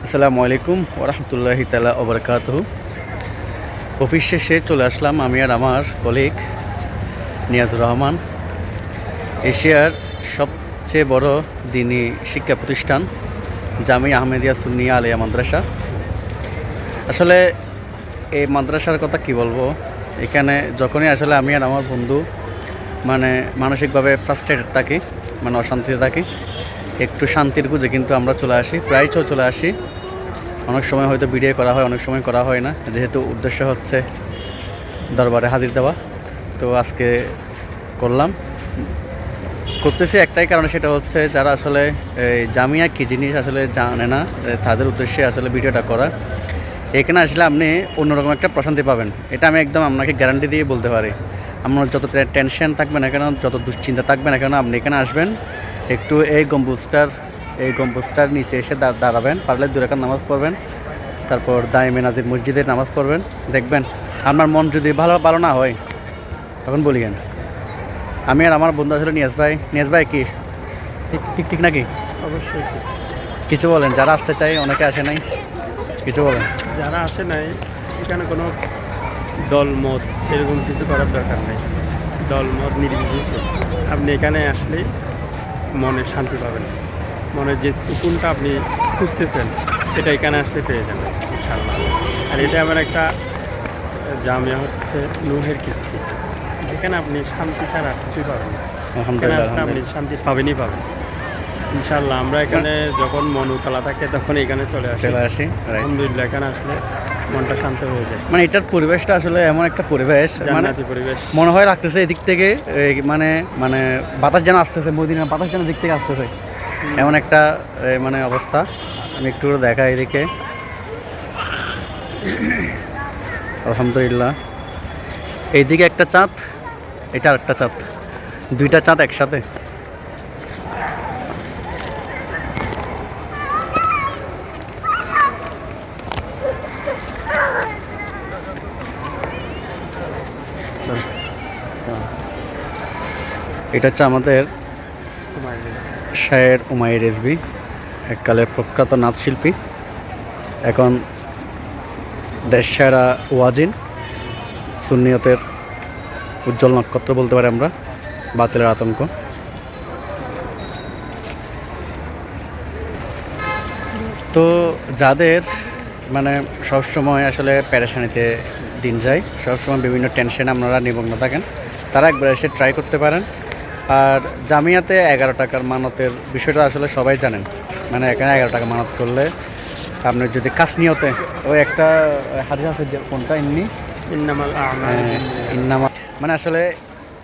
আসসালামু আলাইকুম ওরহমতুল্লাহি তাআলা ওয়া বারাকাতুহু। অফিস শেষে চলে আসলাম আমি আর আমার কলিগ নিয়াজুর রহমান। এশিয়ার সবচেয়ে বড় দ্বীনি শিক্ষা প্রতিষ্ঠান জামিয়া আহমেদিয়া সুন্নিয়া আলিয়া মাদ্রাসা। আসলে এই মাদ্রাসার কথা কি বলবো, এখানে যখনই আসলে আমি আর আমার বন্ধু মানসিকভাবে ফ্রাস্ট্রেটেড থাকি, অশান্তিতে থাকি, একটু শান্তির খুঁজে কিন্তু আমরা চলে আসি, প্রায় চলে আসি। অনেক সময় হয়তো ভিডিও করা হয়, অনেক সময় করা হয় না, যেহেতু উদ্দেশ্য হচ্ছে দরবারে হাজির দেওয়া। তো আজকে করতেছি একটাই কারণে, সেটা হচ্ছে যারা আসলে এই জামিয়া কী জিনিস আসলে জানে না, তাদের উদ্দেশ্যে আসলে ভিডিওটা করা। এখানে আসলে আপনি অন্যরকম একটা প্রশান্তি পাবেন, এটা আমি একদম আপনাকে গ্যারান্টি দিয়ে বলতে পারি। আপনার যত টেনশন থাকবে না কেন, যত দুশ্চিন্তা থাকবে না কেন, আপনি এখানে আসবেন, একটু এই গম্বুজটার নিচে এসে দাঁড়াবেন, পারলে 2 রাকাত নামাজ পড়বেন, তারপর দাইমে নাজির মসজিদে নামাজ পড়বেন। দেখবেন আপনার মন যদি ভালো না হয় তখন বলিয়েন। আমি আর আমার বন্ধু আসলে নিয়াজ ভাই কি ঠিক নাকি? অবশ্যই কিছু বলেন, যারা আসতে চাই অনেকে আসে নাই, কিছু বলেন। যারা আসে নাই এখানে কোনো দল মত এরকম কিছু করার দরকার নেই। দল মত নির্বিশেষে আপনি এখানে আসলে মনে শান্তি পাবেন, মনের যে সুকুনটা আপনি খুঁজতেছেন সেটা এখানে আসলে পেয়ে যাবেন ইনশাআল্লাহ। আর এটা আমার একটা জামিয়া হচ্ছে নূহের কিস্তি, যেখানে আপনি শান্তি ছাড়া কিছুই পাবেন না। এখানে আসলে আপনি শান্তি পাবেনই পাবেন ইনশাআল্লাহ। আমরা এখানে যখন মন উতলা থাকে তখন এখানে চলে আসি। আলহামদুলিল্লাহ, এখানে আসলে মনটা শান্ত হয়ে যায়। এটার পরিবেশটা আসলে এমন একটা পরিবেশ, জান্নাতি পরিবেশ মনে হয় লাগতেছে এদিক থেকে বাতাস যেন আসতেছে, মদিনার বাতাস যেন দিক থেকে আসতেছে, এমন একটা অবস্থা। আমি একটু করে দেখাই এদিকে। আলহামদুলিল্লাহ, এইদিকে একটা চাঁদ, এটা আরেকটা চাঁদ, 2টা চাঁদ একসাথে। এটা হচ্ছে আমাদের শায়ের উমাইর রেজভী, এককালের প্রখ্যাত নাচশিল্পী, এখন দেশসেরা ওয়াজিন, সুন্নিয়তের উজ্জ্বল নক্ষত্র বলতে পারি আমরা, বাতিলের আতঙ্ক। তো যাদের সবসময় আসলে পেরেশানিতে দিন যায়, সবসময় বিভিন্ন টেনশনে আপনারা নিমগ্ন থাকেন, তারা একবার এসে ট্রাই করতে পারেন। আর জামিয়াতে 11 টাকার মানতের বিষয়টা আসলে সবাই জানেন। এখানে 11 টাকা মানত করলে আপনার যদি কাজ নিয়তে, ওই একটা হাদিস আছে যে কোনটা ইন্নামাল আসলে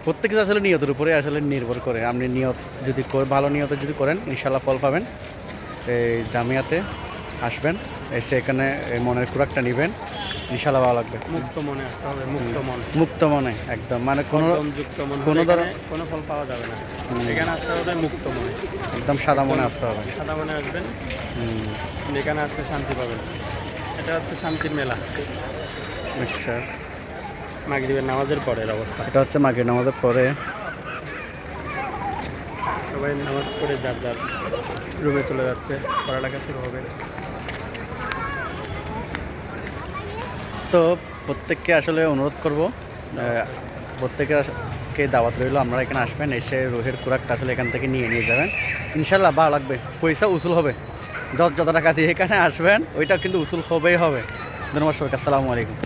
প্রত্যেক কিছু আসলে নিয়তের উপরে আসলে নির্ভর করে। আপনি নিয়ত যদি ভালো নিয়তে যদি করেন, ইনশাল্লাহ ফল পাবেন। এই জামিয়াতে আসবেন, এসে এখানে মনের খোরাকটা নেবেন, ইনশাল্লাহ ভালো লাগবে। মুক্ত মনে আসতে হবে, মুক্ত মনে একদম, কোনো ফল পাওয়া যাবে না। এখানে আসতে হবে মুক্ত মনে, একদম সাদা মনে আসতে হবে। সাদা মনে আসবেন, এখানে আসতে শান্তি পাবেন। এটা হচ্ছে শান্তির মেলা। মাগরিবের নামাজের পরের অবস্থা এটা হচ্ছে মাগরিব নামাজের পরে সবাই নামাজ পড়ে যার যার রুমে চলে যাচ্ছে, পড়ালেখা শুরু হবে। তো প্রত্যেককে আসলে অনুরোধ করব, প্রত্যেকের দাওয়াত রইল, আপনারা এখানে আসবেন, এসে রুহের খোরাকটা আসলে এখান থেকে নিয়ে যাবেন, ইনশাল্লাহ ভালো লাগবে। পয়সা উসুল হবে, যত টাকা দিয়ে এখানে আসবেন ওইটা কিন্তু উসুল হবেই হবে। ধন্যবাদ সবাইকে, আসসালামু আলাইকুম।